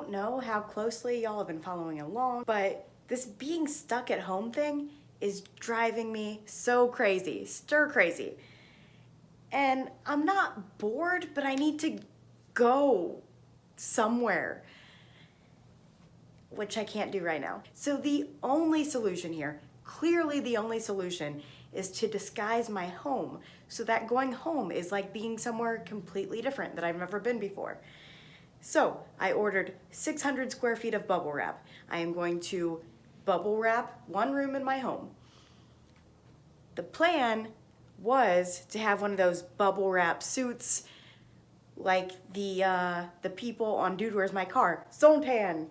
don't know how closely y'all have been following along, but this being stuck at home thing is driving me so crazy, stir crazy. And I'm not bored, but I need to go somewhere, which I can't do right now. So the only solution here, clearly the only solution, is to disguise my home so that going home is like being somewhere completely different that I've never been before. So I ordered 600 square feet of bubble wrap. I am going to bubble wrap one room in my home. The plan was to have one of those bubble wrap suits like the people on Dude, Where's My Car? Zontan.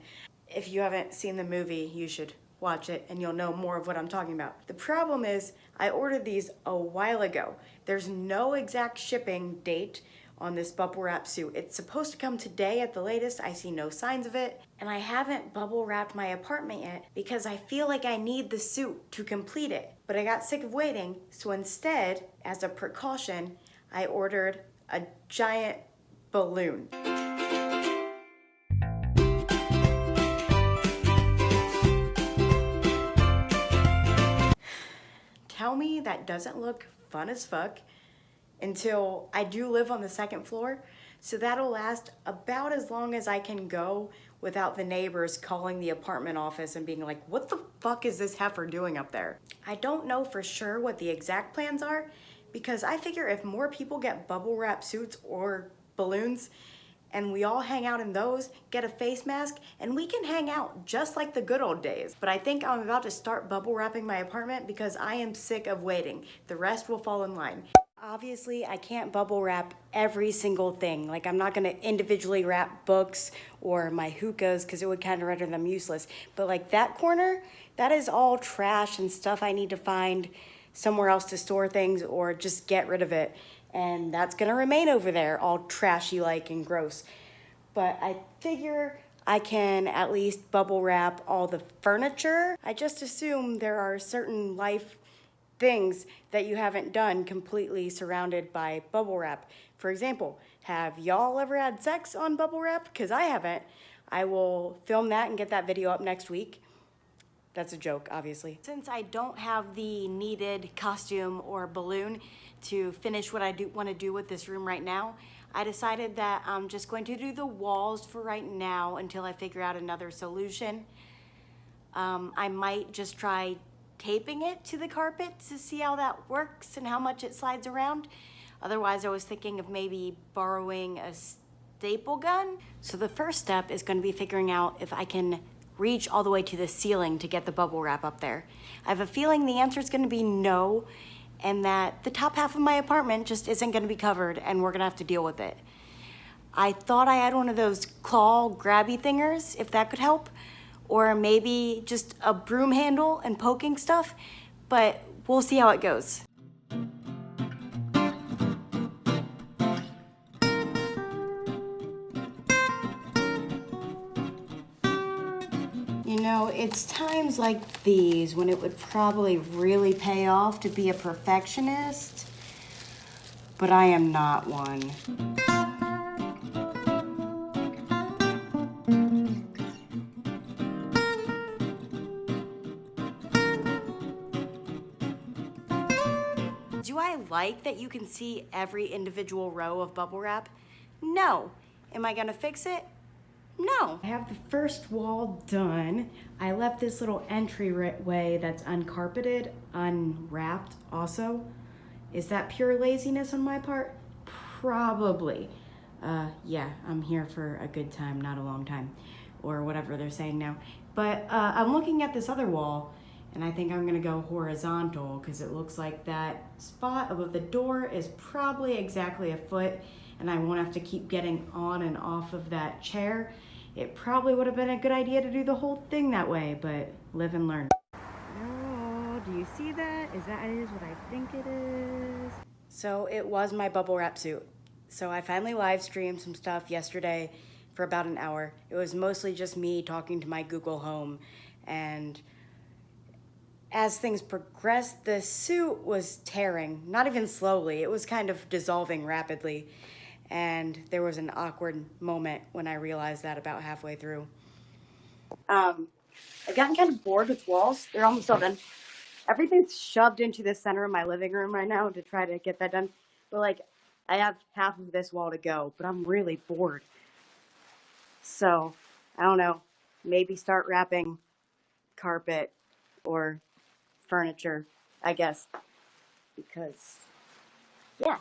If you haven't seen the movie, you should watch it and you'll know more of what I'm talking about. The problem is I ordered these a while ago. There's no exact shipping date on this bubble wrap suit. It's supposed to come today at the latest. I see no signs of it. And I haven't bubble wrapped my apartment yet because I feel like I need the suit to complete it. But I got sick of waiting, so instead, as a precaution, I ordered a giant balloon. Tell me that doesn't look fun as fuck until I do live on the second floor. So that'll last about as long as I can go without the neighbors calling the apartment office and being like, what the fuck is this heifer doing up there? I don't know for sure what the exact plans are because I figure if more people get bubble wrap suits or balloons and we all hang out in those, get a face mask, and we can hang out just like the good old days. But I think I'm about to start bubble wrapping my apartment because I am sick of waiting. The rest will fall in line. Obviously, I can't bubble wrap every single thing. Like, I'm not gonna individually wrap books or my hookahs because it would kind of render them useless. But like that corner, that is all trash and stuff I need to find somewhere else to store things or just get rid of it. And that's gonna remain over there, all trashy like and gross. But I figure I can at least bubble wrap all the furniture. I just assume there are certain life things that you haven't done completely surrounded by bubble wrap. For example, have y'all ever had sex on bubble wrap? Because I haven't. I will film that and get that video up next week. That's a joke, obviously. Since I don't have the needed costume or balloon to finish what I want to do with this room right now, I decided that I'm just going to do the walls for right now until I figure out another solution. I might just try taping it to the carpet to see how that works and how much it slides around. Otherwise, I was thinking of maybe borrowing a staple gun. So the first step is going to be figuring out if I can reach all the way to the ceiling to get the bubble wrap up there. I have a feeling the answer is going to be no, and that the top half of my apartment just isn't going to be covered and we're going to have to deal with it. I thought I had one of those claw grabby thingers, if that could help, or maybe just a broom handle and poking stuff, but we'll see how it goes. You know, it's times like these when it would probably really pay off to be a perfectionist, but I am not one. Do I like that you can see every individual row of bubble wrap? No. Am I gonna fix it? No. I have the first wall done. I left this little entryway that's uncarpeted, unwrapped also. Is that pure laziness on my part? Probably. Yeah, I'm here for a good time, not a long time, or whatever they're saying now. But I'm looking at this other wall, and I think I'm gonna go horizontal because it looks like that spot above the door is probably exactly a foot, and I won't have to keep getting on and off of that chair. It probably would have been a good idea to do the whole thing that way, but live and learn. Oh, do you see that? Is what I think it is? So it was my bubble wrap suit. So I finally live streamed some stuff yesterday for about an hour. It was mostly just me talking to my Google Home, and as things progressed, the suit was tearing, not even slowly, it was kind of dissolving rapidly. And there was an awkward moment when I realized that about halfway through. I've gotten kind of bored with walls. They're almost all done. Everything's shoved into the center of my living room right now to try to get that done. But like, I have half of this wall to go, but I'm really bored. So, I don't know, maybe start wrapping carpet or furniture, I guess. Because, yeah.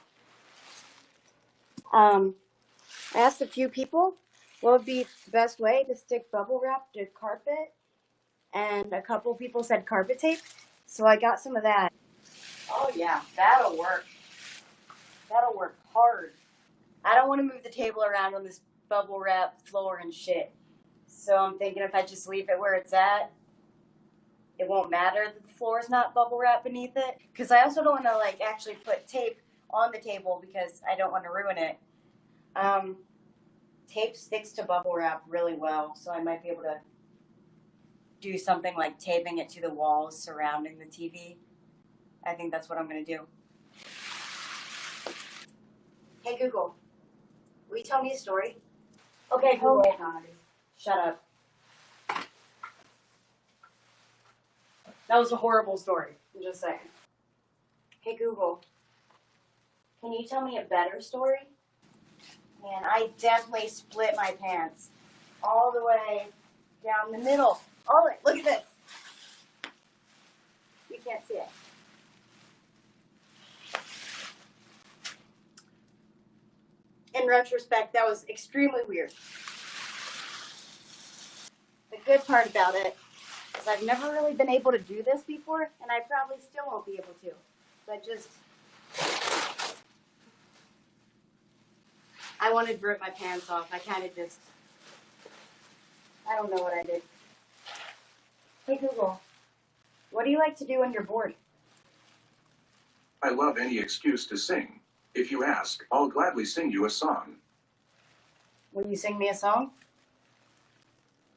I asked a few people what would be the best way to stick bubble wrap to carpet, and a couple people said carpet tape, so I got some of that. Oh yeah, that'll work. That'll work hard. I don't want to move the table around on this bubble wrap floor and shit. So I'm thinking if I just leave it where it's at, it won't matter that the floor is not bubble wrap beneath it. Because I also don't want to like actually put tape on the table because I don't want to ruin it. Tape sticks to bubble wrap really well, so I might be able to do something like taping it to the walls surrounding the TV. I think that's what I'm going to do. Hey Google, will you tell me a story? Okay, Google. Shut up. That was a horrible story. I'm just saying. Hey Google, can you tell me a better story? Man, I definitely split my pants all the way down the middle. All right, look at this. You can't see it. In retrospect, that was extremely weird. The good part about it is I've never really been able to do this before, and I probably still won't be able to. But I wanted to rip my pants off. I don't know what I did. Hey Google, what do you like to do when you're bored? I love any excuse to sing. If you ask, I'll gladly sing you a song. Will you sing me a song?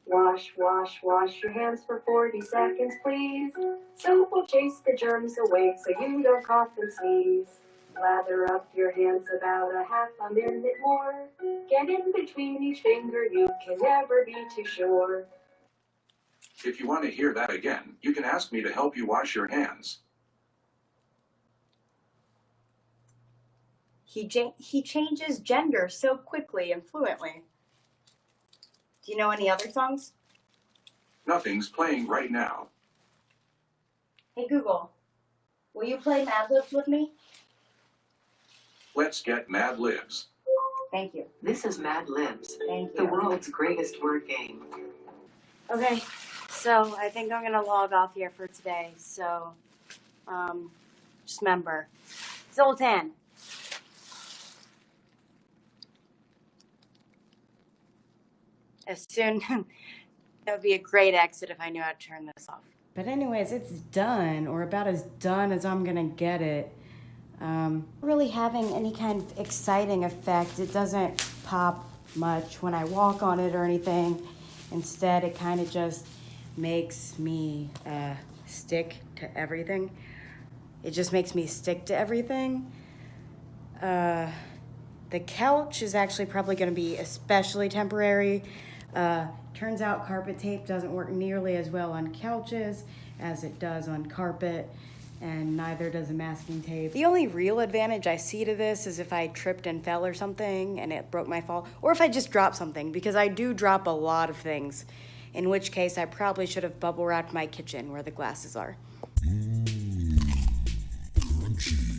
Wash, wash, wash your hands for 40 seconds, please. Soap will chase the germs away so you don't cough and sneeze. Lather up your hands about a half a minute more. Get in between each finger, you can never be too sure. If you want to hear that again, you can ask me to help you wash your hands. He changes gender so quickly and fluently. Do you know any other songs? Nothing's playing right now. Hey Google, will you play Mad Libs with me? Let's get Mad Libs. Thank you. This is Mad Libs, Thank you. the world's greatest word game. Okay, so I think I'm gonna log off here for today. So, just remember, Zoltan. That would be a great exit if I knew how to turn this off. But anyways, it's done, or about as done as I'm gonna get it. Really having any kind of exciting effect. It doesn't pop much when I walk on it or anything. Instead, it kind of just makes me stick to everything. It just makes me stick to everything. The couch is actually probably going to be especially temporary. Turns out carpet tape doesn't work nearly as well on couches as it does on carpet, and neither does a masking tape. The only real advantage I see to this is if I tripped and fell or something and it broke my fall, or if I just dropped something, because I do drop a lot of things, in which case I probably should have bubble wrapped my kitchen where the glasses are. Crunchy.